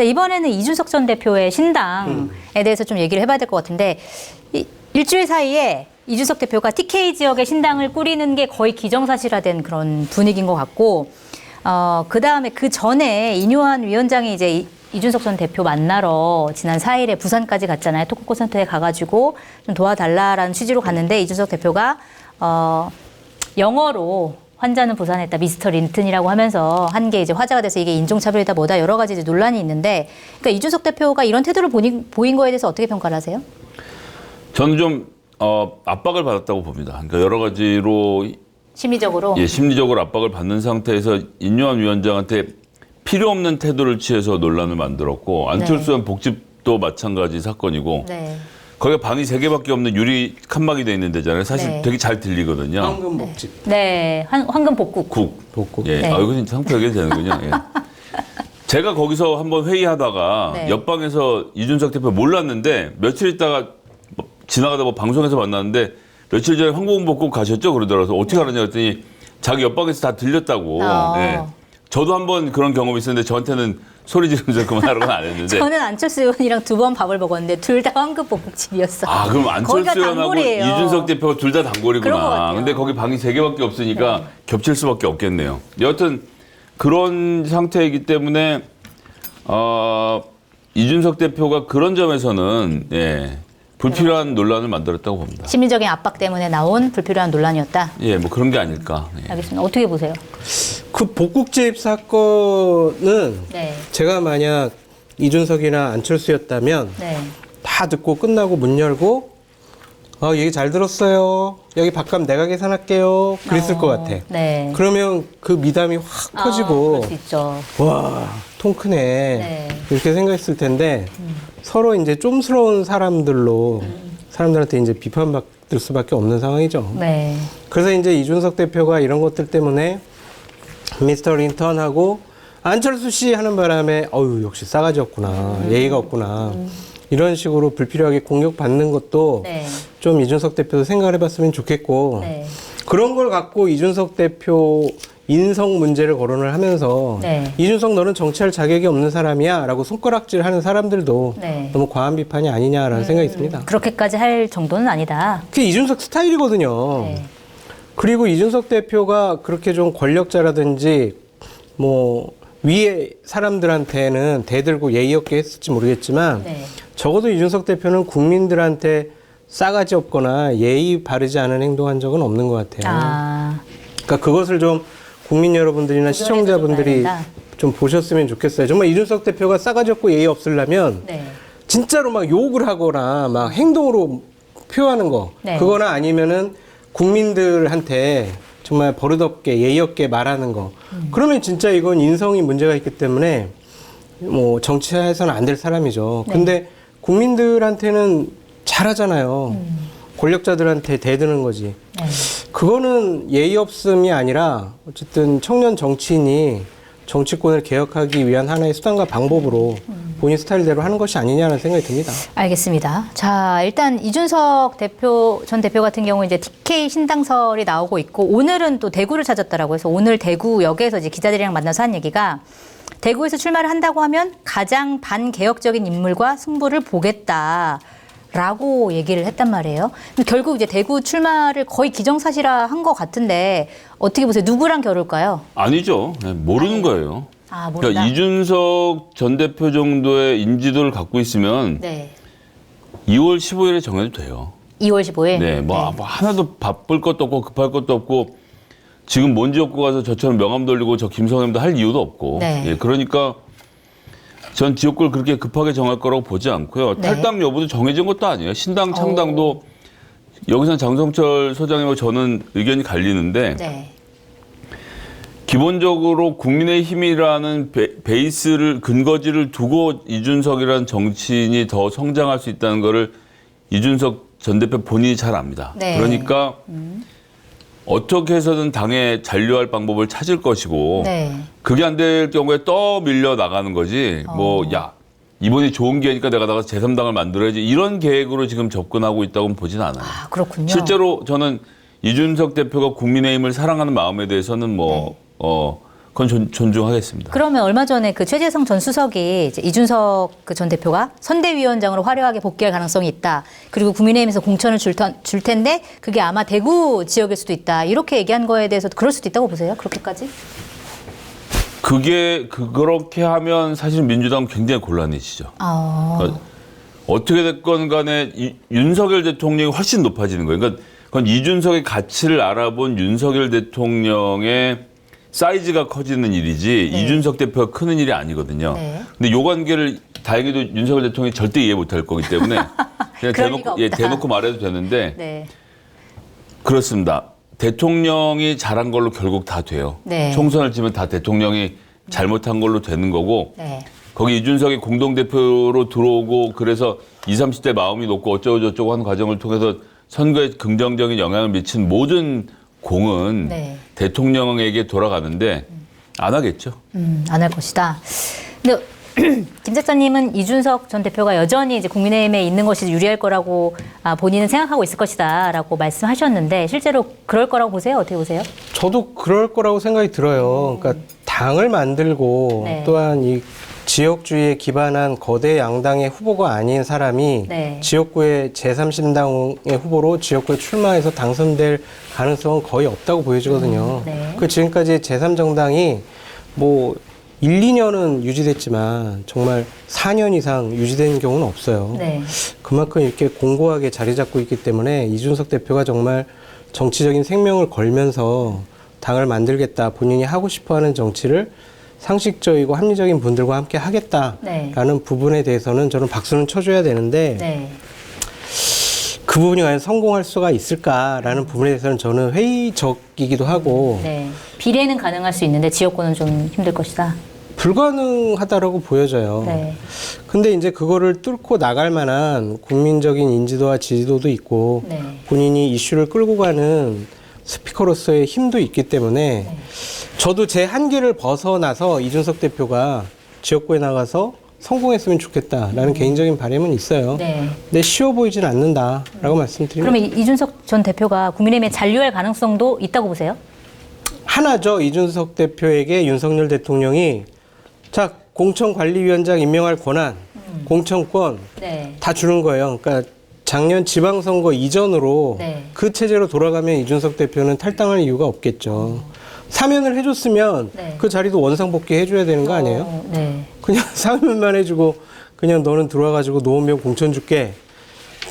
자, 이번에는 이준석 전 대표의 신당에 대해서 좀 얘기를 해봐야 될 것 같은데 일주일 사이에 이준석 대표가 TK 지역의 신당을 꾸리는 게 거의 기정사실화된 그런 분위기인 것 같고 그다음에 그 전에 인요한 위원장이 이제 이준석 전 대표 만나러 지난 4일에 부산까지 갔잖아요. 토크코 센터에 가가지고 좀 도와달라라는 취지로 갔는데 이준석 대표가 영어로 환자는 부산에 있다 미스터 린튼이라고 하면서 한 게 이제 화제가 돼서 이게 인종차별이다 뭐다 여러 가지 이제 논란이 있는데 그러니까 이준석 대표가 이런 태도를 보인 거에 대해서 어떻게 평가를 하세요? 저는 좀 압박을 받았다고 봅니다. 그러니까 여러 가지로 심리적으로 심리적으로 압박을 받는 상태에서 인요한 위원장한테 필요 없는 태도를 취해서 논란을 만들었고 안철수 의 복집도 마찬가지 사건이고 네. 거기가 방이 3개밖에 없는 유리 칸막이 돼 있는 데잖아요. 사실 네. 되게 잘 들리거든요. 황금 복집. 네, 황금 복국. 복국. 예, 네. 이거 진짜 상표하게 되는군요. 예. 제가 거기서 한번 회의하다가 네. 옆방에서 이준석 대표 몰랐는데 며칠 있다가 지나가다 뭐 방송에서 만났는데 며칠 전에 황공복국 가셨죠? 그러더라고요. 어떻게 알았냐 그랬더니 자기 옆방에서 다 들렸다고. 예. 저도 한번 그런 경험이 있었는데 저한테는 소리 지르면서 그만하라고는 안 했는데. 저는 안철수 의원이랑 2번 밥을 먹었는데 둘 다 황금 복국집이었어요. 아, 그럼 거기가 안철수 의원하고 단골이에요. 이준석 대표가 둘 다 그런 것 단골이구나. 같아요. 근데 거기 방이 3개밖에 없으니까 겹칠 수밖에 없겠네요. 여하튼 그런 상태이기 때문에 이준석 대표가 그런 점에서는 불필요한 논란을 만들었다고 봅니다. 심리적인 압박 때문에 나온 불필요한 논란이었다. 예, 뭐 그런 게 아닐까. 예. 알겠습니다. 어떻게 보세요? 그 복국집 사건은 네. 제가 만약 이준석이나 안철수였다면 네. 다 듣고 끝나고 문 열고 얘기 잘 들었어요. 여기 밥값 내가 계산할게요. 그랬을 것 같아. 네. 그러면 그 미담이 확 퍼지고 그럴 수 있죠. 와, 통 크네. 네. 이렇게 생각했을 텐데 서로 이제 좀스러운 사람들로 사람들한테 이제 비판받을 수밖에 없는 상황이죠. 네. 그래서 이제 이준석 대표가 이런 것들 때문에 미스터 린턴하고 안철수 씨 하는 바람에 역시 싸가지 없구나. 예의가 없구나. 이런 식으로 불필요하게 공격받는 것도 네. 좀 이준석 대표도 생각을 해봤으면 좋겠고 네. 그런 걸 갖고 이준석 대표 인성 문제를 거론을 하면서 네. 이준석 너는 정치할 자격이 없는 사람이야 라고 손가락질하는 사람들도 네. 너무 과한 비판이 아니냐라는 생각이 듭니다. 그렇게까지 할 정도는 아니다. 그게 이준석 스타일이거든요. 네. 그리고 이준석 대표가 그렇게 좀 권력자라든지 뭐 위에 사람들한테는 대들고 예의 없게 했을지 모르겠지만 네. 적어도 이준석 대표는 국민들한테 싸가지 없거나 예의 바르지 않은 행동한 적은 없는 것 같아요. 그러니까 그것을 좀 국민 여러분들이나 조절해서 시청자분들이 좀 봐야 된다. 좀 보셨으면 좋겠어요. 정말 이준석 대표가 싸가지 없고 예의 없으려면 네. 진짜로 막 욕을 하거나 막 행동으로 표하는 거 네. 그거나 아니면은 국민들한테 정말 버릇없게 예의 없게 말하는 거 그러면 진짜 이건 인성이 문제가 있기 때문에 뭐 정치해서는 안 될 사람이죠. 네. 근데 국민들한테는 잘하잖아요. 권력자들한테 대드는 거지. 네. 그거는 예의 없음이 아니라 어쨌든 청년 정치인이 정치권을 개혁하기 위한 하나의 수단과 방법으로 본인 스타일대로 하는 것이 아니냐는 생각이 듭니다. 알겠습니다. 자, 일단 이준석 전 대표 같은 경우 이제 TK 신당설이 나오고 있고 오늘은 또 대구를 찾았더라고요. 그래서 오늘 대구역에서 이제 기자들이랑 만나서 한 얘기가 대구에서 출마를 한다고 하면 가장 반개혁적인 인물과 승부를 보겠다라고 얘기를 했단 말이에요. 결국 이제 대구 출마를 거의 기정사실화한 것 같은데 어떻게 보세요? 누구랑 겨룰까요? 아니죠. 모르는 거예요. 모른다. 그러니까 이준석 전 대표 정도의 인지도를 갖고 있으면 네. 2월 15일에 정해도 돼요. 2월 15일. 네, 뭐 하나도 바쁠 것도 없고 급할 것도 없고 지금 먼지 없고 가서 저처럼 명함 돌리고 저 김성현도 할 이유도 없고. 네. 예, 그러니까 전 지역구를 그렇게 급하게 정할 거라고 보지 않고요. 네. 탈당 여부도 정해진 것도 아니에요. 신당 창당도 여기서는 장성철 소장님하고 저는 의견이 갈리는데 네. 기본적으로 국민의힘이라는 베이스를 근거지를 두고 이준석이라는 정치인이 더 성장할 수 있다는 거를 이준석 전 대표 본인이 잘 압니다. 네. 그러니까 어떻게 해서든 당에 잔류할 방법을 찾을 것이고 네. 그게 안 될 경우에 또 밀려 나가는 거지. 이번이 좋은 기회니까 내가 나가서 제3당을 만들어야지 이런 계획으로 지금 접근하고 있다고는 보진 않아요. 그렇군요. 실제로 저는 이준석 대표가 국민의힘을 사랑하는 마음에 대해서는 그건 존중하겠습니다. 그러면 얼마 전에 그 최재성 전 수석이 이제 이준석 그 전 대표가 선대위원장으로 화려하게 복귀할 가능성이 있다. 그리고 국민의힘에서 공천을 줄 텐데 그게 아마 대구 지역일 수도 있다. 이렇게 얘기한 거에 대해서 그럴 수도 있다고 보세요? 그렇게까지? 그렇게 하면 사실 민주당은 굉장히 곤란해지죠. 그러니까 어떻게 됐건 간에 윤석열 대통령이 훨씬 높아지는 거예요. 그러니까 그건 이준석의 가치를 알아본 윤석열 대통령의 사이즈가 커지는 일이지 네. 이준석 대표가 크는 일이 아니거든요. 네. 근데 요 관계를 다행히도 윤석열 대통령이 절대 이해 못할 거기 때문에 그냥 대놓고 말해도 되는데 네. 그렇습니다. 대통령이 잘한 걸로 결국 다 돼요. 네. 총선을 치면 다 대통령이 잘못한 걸로 되는 거고 네. 거기 이준석이 공동대표로 들어오고 그래서 20, 30대 마음이 높고 어쩌고저쩌고 하는 과정을 통해서 선거에 긍정적인 영향을 미친 모든 공은 네. 대통령에게 돌아가는데 안 하겠죠. 안 할 것이다. 근데 김 작가님은 이준석 전 대표가 여전히 이제 국민의힘에 있는 것이 유리할 거라고 본인은 생각하고 있을 것이다라고 말씀하셨는데 실제로 그럴 거라고 보세요? 어떻게 보세요? 저도 그럴 거라고 생각이 들어요. 그러니까 당을 만들고 네. 또한 이 지역주의에 기반한 거대 양당의 후보가 아닌 사람이 네. 지역구의 제3신당의 후보로 지역구에 출마해서 당선될 가능성은 거의 없다고 보여지거든요. 네. 그 지금까지 제3정당이 뭐 1, 2년은 유지됐지만 정말 4년 이상 유지된 경우는 없어요. 네. 그만큼 이렇게 공고하게 자리 잡고 있기 때문에 이준석 대표가 정말 정치적인 생명을 걸면서 당을 만들겠다, 본인이 하고 싶어하는 정치를 상식적이고 합리적인 분들과 함께 하겠다라는 네. 부분에 대해서는 저는 박수는 쳐줘야 되는데 네. 그 부분이 과연 성공할 수가 있을까라는 부분에 대해서는 저는 회의적이기도 하고 네. 비례는 가능할 수 있는데 지역구는 좀 힘들 것이다. 불가능하다라고 보여져요. 네. 근데 이제 그거를 뚫고 나갈 만한 국민적인 인지도와 지지도도 있고 네. 본인이 이슈를 끌고 가는 스피커로서의 힘도 있기 때문에 네. 저도 제 한계를 벗어나서 이준석 대표가 지역구에 나가서 성공했으면 좋겠다라는 개인적인 바람은 있어요. 네. 근데 쉬워 보이진 않는다라고 말씀드립니다. 그러면 이준석 전 대표가 국민의힘에 잔류할 가능성도 있다고 보세요? 하나죠. 이준석 대표에게 윤석열 대통령이 자 공천관리위원장 임명할 권한, 공천권 네. 다 주는 거예요. 그러니까 작년 지방선거 이전으로 네. 그 체제로 돌아가면 이준석 대표는 탈당할 이유가 없겠죠. 사면을 해줬으면 네. 그 자리도 원상복귀 해줘야 되는 거 아니에요? 네. 그냥 사면만 해주고 그냥 너는 들어와가지고 노원명 공천 줄게.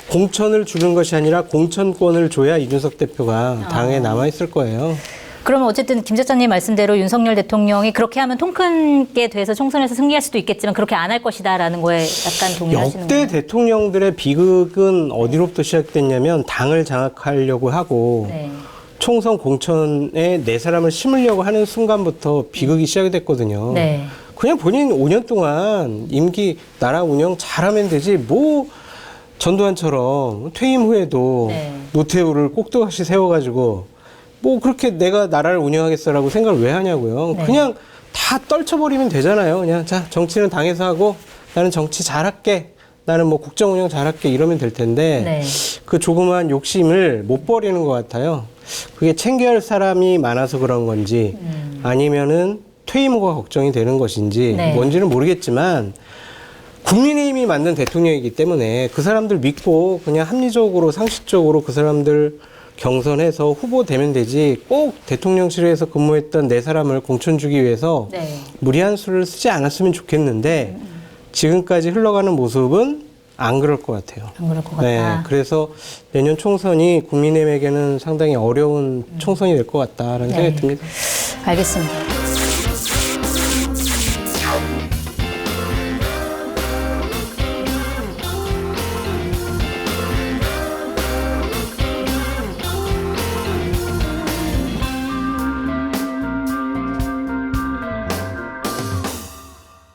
공천을 주는 것이 아니라 공천권을 줘야 이준석 대표가 당에 남아있을 거예요. 그러면 어쨌든 김 작가님 말씀대로 윤석열 대통령이 그렇게 하면 통 큰 게 돼서 총선에서 승리할 수도 있겠지만 그렇게 안 할 것이다라는 거에 약간 동의하시는 역대 거예요? 대통령들의 비극은 어디로부터 시작됐냐면 당을 장악하려고 하고 네. 총선 공천에 네 사람을 심으려고 하는 순간부터 비극이 시작이 됐거든요. 네. 그냥 본인 5년 동안 임기 나라 운영 잘하면 되지 뭐 전두환처럼 퇴임 후에도 네. 노태우를 꼭두각시 세워가지고 뭐 그렇게 내가 나라를 운영하겠어라고 생각을 왜 하냐고요. 네. 그냥 다 떨쳐버리면 되잖아요. 그냥 자 정치는 당에서 하고 나는 정치 잘할게. 나는 뭐 국정 운영 잘할게 이러면 될 텐데 네. 그 조그만 욕심을 못 버리는 것 같아요. 그게 챙겨야 할 사람이 많아서 그런 건지 아니면은 퇴임 후가 걱정이 되는 것인지 네. 뭔지는 모르겠지만 국민의힘이 만든 대통령이기 때문에 그 사람들 믿고 그냥 합리적으로 상식적으로 그 사람들 경선해서 후보 되면 되지 꼭 대통령실에서 근무했던 네 사람을 공천 주기 위해서 네. 무리한 수를 쓰지 않았으면 좋겠는데 지금까지 흘러가는 모습은 안 그럴 것 같아요. 안 그럴 것 네, 같다. 그래서 내년 총선이 국민의힘에게는 상당히 어려운 총선이 될 것 같다라는 네. 생각이 듭니다. 알겠습니다.